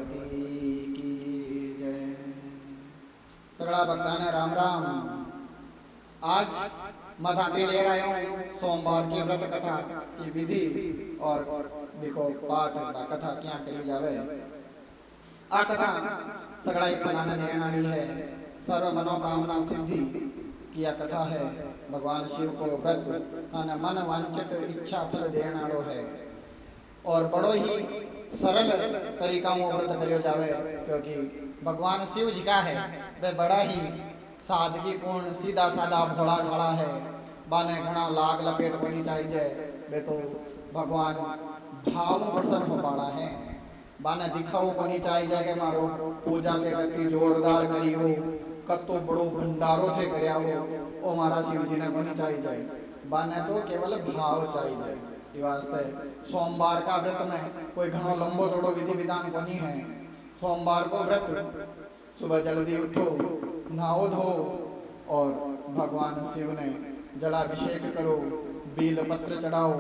पार्वती की जय। सगड़ा भक्ता ने राम राम। आज मधाते ले रहे हूँ सोमवार की व्रत कथा की विधि और देखो पाठ व कथा क्या करी जावे। आ कथा सगड़ा एक फलाना देनाड़ी है, सर्व मनोकामना सिद्धि की कथा है। भगवान शिव को व्रत खाना मन वांछित इच्छा फल देनाड़ो है और बड़ो ही सरल तरीका में व्रत करियो जावे, क्योंकि भगवान शिव जी का है वे बड़ा ही सादगी पूर्ण सीधा साधा भोला ढाला है। बाने घना लाग लपेट को नहीं चाहिए, वे तो भगवान भाव प्रसन्न हो बाड़ा है। बाने दिखाओ को नहीं चाहिए कि मारो पूजा के कति जोरदार करी हो, कतो बड़ो भंडारो थे करया हो, ओ मारा शिव जी ने को नहीं चाहिए। बाने तो केवल भाव चाहिए। ये वास्ते सोमवार का व्रत में कोई घणो लंबो चौड़ो विधि विधान को नहीं है। सोमवार को व्रत सुबह जल्दी उठो, नहाओ धो और भगवान शिव ने जलाभिषेक करो, बील पत्र चढ़ाओ,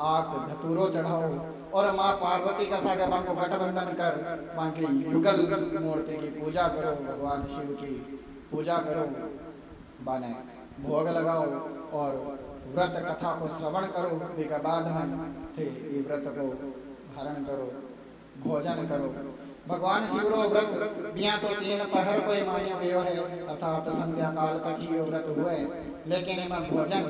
आक धतूरो चढ़ाओ और माँ पार्वती का सागे बांको गठबंधन कर बांकी युगल मूर्ति की पूजा करो, भगवान शिव की पूजा करो। बाने भोग लगाओ और व्रत कथा को श्रवण करो। के बाद में थे ये व्रत को धारण करो, भोजन करो। भगवान शिव रो व्रत बिया तो 3 पहर को मान्य गयो है, अर्थात संध्या काल तक ही ये व्रत हुए, लेकिन इनमें भोजन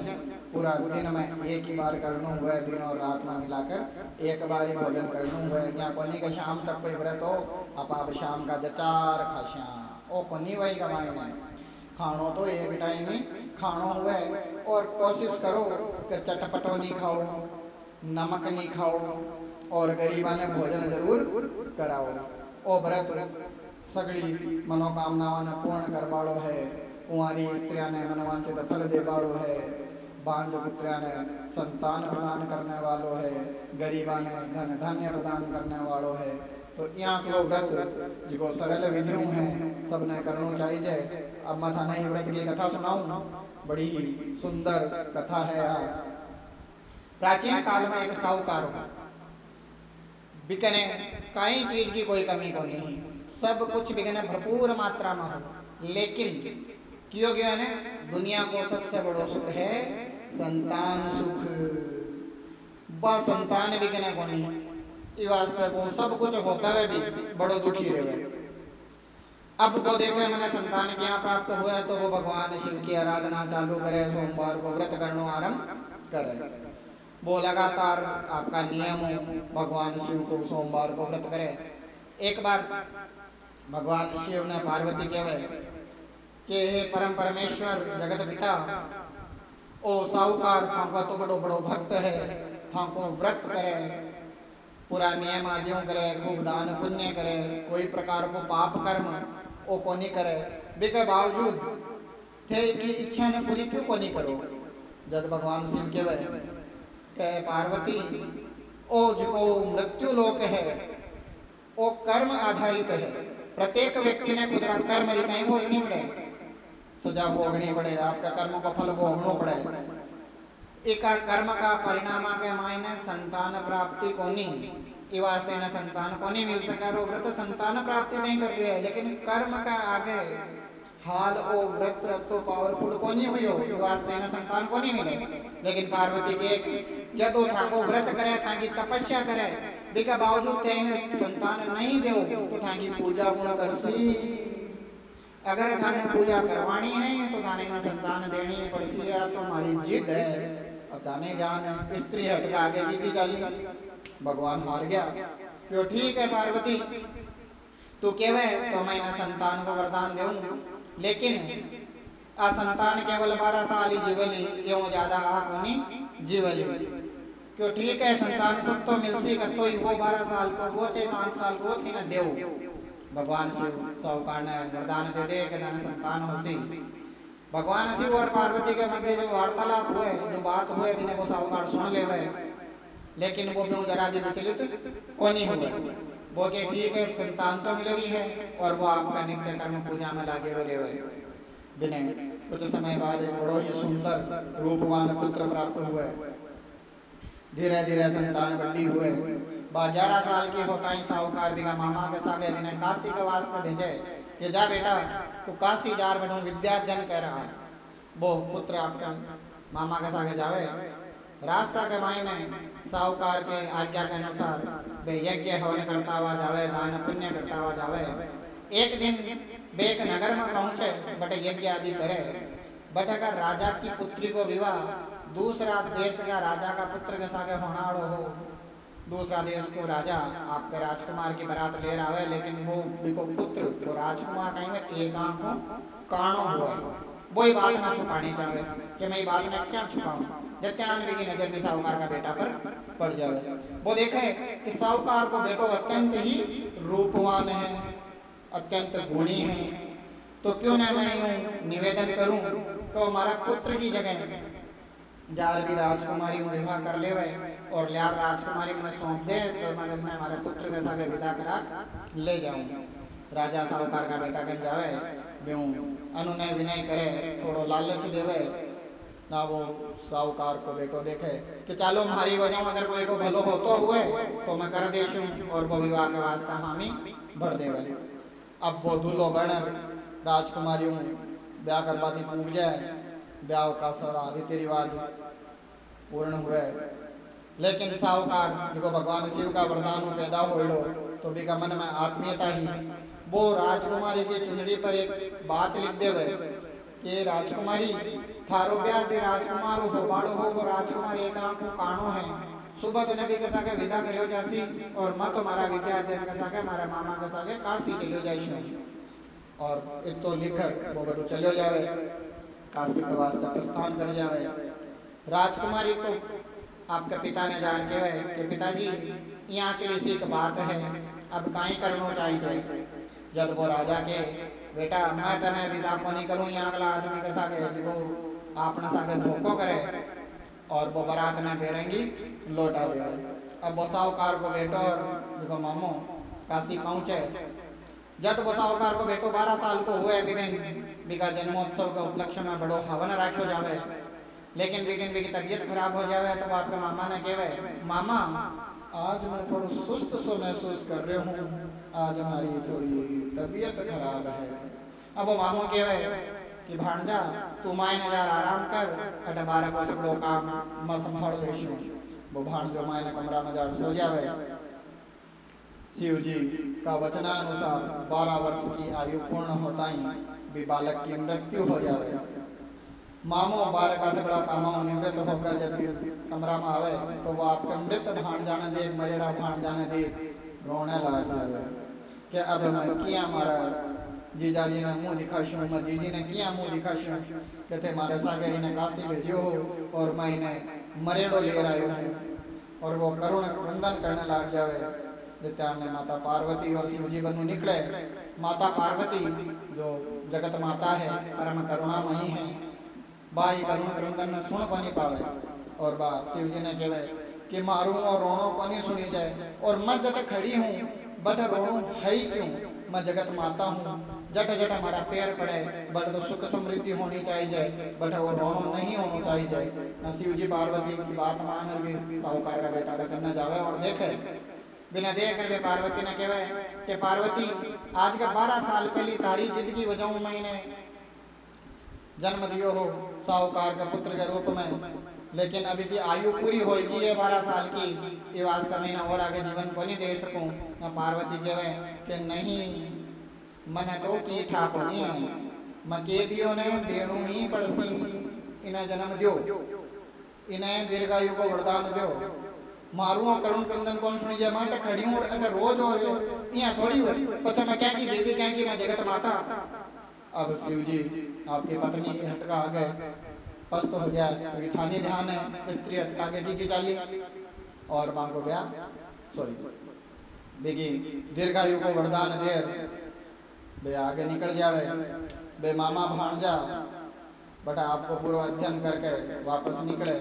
पूरा दिन में एक ही बार करना हुआ है। दिन और रात में मिलाकर एक बार ही भोजन करना हुआ है। यहाँ कोनी के शाम तक कोई व्रत हो आप शाम का जचार खाश्या ओ कोनी वही कमाई में खानो तो एक टाइम ही खानो हुआ है। और कोशिश करो कि चटपटो नहीं खाओ, नमक नहीं खाओ और गरीबा ने भोजन जरूर कराओ। ओ व्रत सगड़ी मनोकामनाओं ने पूर्ण करवाड़ो है। कुंवारी स्त्रियां ने मनोवांछित फल देवाड़ो है। बांझ पुत्रिया ने संतान प्रदान करने वालों है। गरीबा ने धन धान्य प्रदान करने वालों है। तो यहाँ को व्रत जो सरल विधियों हैं सबने करना चाहिए। अब मैं थाने व्रत की कथा सुनाऊं, बड़ी सुंदर कथा है। प्राचीन काल में एक साहूकार हो, बिकने कई चीज की कोई कमी को नहीं, सब कुछ बिकने भरपूर मात्रा में हो, लेकिन क्यों गया ने दुनिया को सबसे बड़ो सुख है संतान सुख। बस संतान बिकने को नहीं, इस वास्ते वो सब कुछ होता है भी बड़ो दुखी रहे। अब वो देखे मैंने संतान क्या प्राप्त हुआ है तो वो भगवान शिव की आराधना चालू करे, सोमवार को व्रत करना आरंभ करे। वो लगातार आपका नियम हो भगवान शिव को सोमवार को व्रत करे। एक बार भगवान शिव ने पार्वती कहे कि हे परम परमेश्वर जगत पिता, ओ साहूकार थाको तो बड़ो बड़ो भक्त है, थाको व्रत करे, पूरा नियम आदियों करे, खूब दान पुण्य करे, कोई प्रकार को पाप कर्म ओ को नहीं करे, बिके बावजूद थे की इच्छा ने पूरी क्यों को नहीं करो। जब भगवान शिव के वह के पार्वती ओ जो मृत्यु लोक है ओ कर्म आधारित है। प्रत्येक व्यक्ति ने खुद कर्म कहीं भोगनी पड़े, सजा भोगनी पड़े, आपका कर्म को फल भोगना पड़े। एक कर्म का परिणाम के मायने संतान प्राप्ति को नहीं, वास्ते न संतान को नहीं मिल सका। रो व्रत संतान प्राप्ति नहीं कर रही है, लेकिन कर्म का आगे हाल ओ व्रत तो पावरफुल को नहीं हुई हो, वास्ते न संतान को नहीं मिले। लेकिन पार्वती के जदो ठाको व्रत करे ताकि तपस्या करे, बिका बावजूद संतान नहीं दो तो ताकि पूजा गुण करसी। अगर थाने पूजा करवानी है तो थाने में संतान देनी पड़सी है, तो हमारी जिद है। अब थाने जान स्त्री हट आगे की चली, भगवान हार गया। तो ठीक है पार्वती तू केवे तो मैं ना संतान को वरदान दूं, लेकिन आ संतान केवल 12 साल ही जीवली, क्यों ज्यादा आनी जीवली। क्यों ठीक है संतान सुख तो मिलसी का, तो वो 12 साल को वो थे 5 साल को थी ना देव। भगवान शिव साहूकार ने वरदान दे दे कि धन संतान होसी। भगवान शिव और पार्वती के मध्य जो वार्तालाप हुए, जो बात हुए, बिना वो साहूकार सुन ले हुए, लेकिन वो भी जरा भी विचलित को नहीं हुए। वो के ठीक है संतान तो मिल रही है और वो आपका नित्य कर्म पूजा में लागे हुए रहे। बिना कुछ समय बाद एक बड़ो ही सुंदर रूपवान पुत्र प्राप्त हुए। धीरे धीरे संतान बड़ी हुए 11 साल की होता ही साहूकार बिगा मामा के सागे इन्हें काशी के वास्ते भेजे कि जा बेटा तू काशी जार बैठो विद्याध्यन कर रहा। वो पुत्र आपका मामा के सागे जावे, रास्ता के मायने साहूकार के आज्ञा के अनुसार वे यज्ञ हवन करता हुआ जावे, दान पुण्य करता हुआ जावे। एक दिन वे एक नगर में पहुंचे, बटे यज्ञ आदि करे। बट अगर राजा की पुत्री को विवाह दूसरा देश का राजा का पुत्र के सागे होना हो, दूसरा देश को राजा आपके राजकुमार की बारात ले आवे, लेकिन वो बिको पुत्र वो राजकुमार कहीं में एक आंखों काणो हुआ, वही बात ना छुपानी चाहे कि मैं ये बात मैं क्या छुपाऊं, जत्यानवी की नजर भी साहूकार का बेटा पर पड़ जावे। वो देखे कि साहूकार को बेटो अत्यंत ही रूपवान है, अत्यंत गुणी है, तो क्यों ना मैं यूं निवेदन करूं तो हमारा पुत्र की जगह जार भी राजकुमारी विवाह कर ले और लार राजकुमारी मैंने सौंप दे, तो मैं हमारे पुत्र के साथ विदा करा ले जाऊं। राजा साहूकार का बेटा कन जावे, ब्यूं अनुनय विनय करे, थोड़ो लालच देवे ना। वो साहूकार को बेटो देखे कि चलो हमारी वजह अगर कोई को भलो होतो हुए तो मैं कर देशूं, और वो विवाह के वास्ता हामी भर देवे। अब वो दूल्हो बन राजकुमारियों ब्याह करवाती पूग जाए, ब्याह का सारा रीति रिवाज पूर्ण हुए। लेकिन साहूकार जो भगवान शिव का वरदान पैदा होइडो तो भी का मन में आत्मीयता ही वो राजकुमारी की चुनरी पर एक बात लिख देवे कि राजकुमारी थारो ब्याह जे राजकुमार हो बाड़ो हो, वो राजकुमार एक आंखों काणो है, सुबह तो नबी के सागे विदा करियो जासी और मैं तुम्हारा विद्याध्ययन के सागे हमारे मामा के सागे काशी चलियो जाइशु। और एक तो लिखकर वो बड़ो चलियो जावे, काशी के वास्ते प्रस्थान कर जावे। राजकुमारी को आपके पिता ने जान के कि पिताजी यहाँ के लिए एक बात है, अब काई करना चाहिए। जब वो राजा के बेटा मैं तने विदा को नहीं करूँ, यहाँ अगला आदमी के सागे जो आपने सागे धोखो करे और वो बारात में बेरंगी लौटा दे। अब वो साहूकार को बेटो और जो मामो काशी पहुँचे। जब वो साहूकार को बेटो 12 साल को हुए बिगिन बिका जन्मोत्सव के उपलक्ष्य में बड़ो हवन राख्यो जावे, लेकिन बिगिन बिकी तबीयत खराब हो जावे तो आपके मामा ने कहे मामा आज मैं थोड़ा सुस्त सो महसूस कर रहे हूँ, आज हमारी थोड़ी तबीयत खराब है। अब वो मामो कहे कि भांजा तू माए ने यार आराम कर, अटे 12 को सगड़ो काम मैं संभाल लेशू। वो भांजो माए ने कमरा में जाकर सो जावे। शिव जी का वचनानुसार 12 वर्ष की आयु पूर्ण होता ही भी बालक की मृत्यु हो जावे। मामो बालक का सगड़ा कामों निवृत्त होकर जब कमरा में आवे तो वो आपके मृत भाण जाने दे, मरेड़ा भाण जाने दे रोने लग जावे कि अब मैं किया मारा जीजा जी ने मुंह दिखाशूं, मैं जीजी ने किया मुंह दिखाशूं कहते मारे सागे इन्हें काशी भेजियो हो और मैं इन्हें मरेड़ो ले आयो हूँ। और वो करुण क्रंदन करने लग जावे। नित्यानंद माता पार्वती और शिवजी बनु निकले। माता पार्वती जो जगत माता है, परम करुणामयी है, बाई करुण क्रंदन में सुन को नहीं पावे और बा शिवजी ने कहे कि मारू और रोणो को नहीं सुनी जाए, और मैं जट खड़ी हूँ बट रोणो है ही क्यों, मैं जगत माता हूँ, जट जट हमारा पैर पड़े बट तो सुख समृद्धि होनी चाहिए, बट वो रोणो नहीं होना चाहिए। न शिवजी पार्वती की बात मान भी साहूकार का बेटा करना जावे और देखे बिना देख कर पार्वती ने कहे कि पार्वती आज के 12 साल पहले तारी जिद की वजह मैंने जन्म दियो हो साहूकार के पुत्र के रूप में, लेकिन अभी की आयु पूरी होगी है 12 साल की, ये वास्तव में ना और आगे जीवन को नहीं दे सकूं। न पार्वती कहे कि नहीं मन तो की ठाक नहीं है, मैं के दियो ने देणु ही पड़सी, इन्हें जन्म दियो, इन्हें दीर्घायु को वरदान दो। मारू करुण क्रंदन कौन सुनी जाए, मैं तो खड़ी हूँ अगर रोज हो यहाँ थोड़ी हो पचा मैं क्या की देवी क्या की मैं जगत माता। अब शिव जी आपकी पत्नी की हटका आ गए, पस्त हो जाए क्योंकि थानी ध्यान है स्त्री हटका आगे की चाली और मां को ब्याह सॉरी बेगी दीर्घायु को वरदान देर बे आगे निकल जावे। बे मामा भांजा बटा आपको पूर्व अध्ययन करके वापस निकले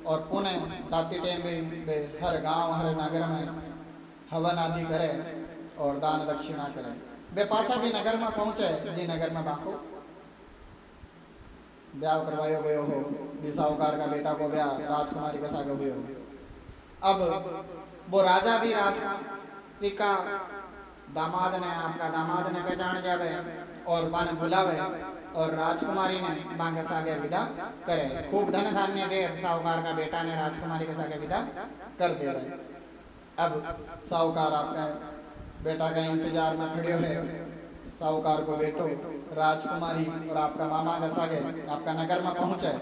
और पुनः जाति टाइम बे हर गांव हर नगर में हवन आदि करे और दान दक्षिणा करे। बे पाछा भी नगर में पहुंचे जी नगर में बाको ब्याह करवायो गयो हो, साहूकार का बेटा को ब्याह राजकुमारी के साथ हो गयो। अब वो राजा भी राजकुमारी का दामाद ने आपका दामाद ने पहचान जावे और बन बुलावे और राजकुमारी ने बांगे सागे विदा करे। खूब धन धान्य दे साहूकार का बेटा ने राजकुमारी के सागे विदा कर देवे। अब साहूकार आपका बेटा का इंतजार में खड़े है। साहूकार को बेटो राजकुमारी और आपका मामा का सागे आपका नगर में पहुंचे।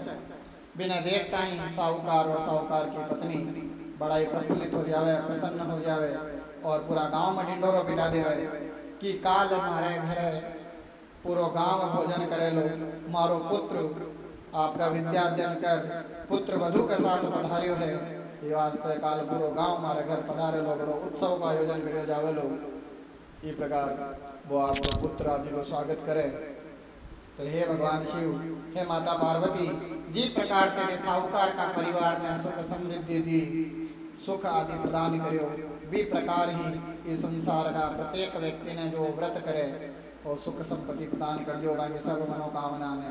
बिना देखता ही साहूकार और साहूकार की पत्नी बड़ा ही प्रफुल्लित हो जावे, प्रसन्न हो जावे और पूरा गांव में ढिंडोरो पिटा देवे कि काल मारे घरे पूरो गांव भोजन करे लो, मारो पुत्र आपका विद्या अध्ययन कर पुत्र वधु के साथ पधार्यो है। ये वास्ते काल पूरो गांव मारे घर पधारे लो, बड़ो उत्सव का आयोजन करियो जावे लो। इस प्रकार वो आपको पुत्र आदि को स्वागत करे। तो हे भगवान शिव, हे माता पार्वती, जिस प्रकार तेरे साहूकार का परिवार ने सुख समृद्धि दी, सुख आदि प्रदान करियो, भी प्रकार ही इस संसार का प्रत्येक व्यक्ति ने जो व्रत करे और सुख संपत्ति प्रदान कर दियो, बाकी सर्व मनोकामना ने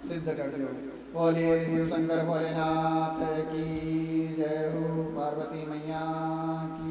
सिद्ध कर दियो। बोलिए शिव शंकर भोलेनाथ की जय हो, पार्वती मैया की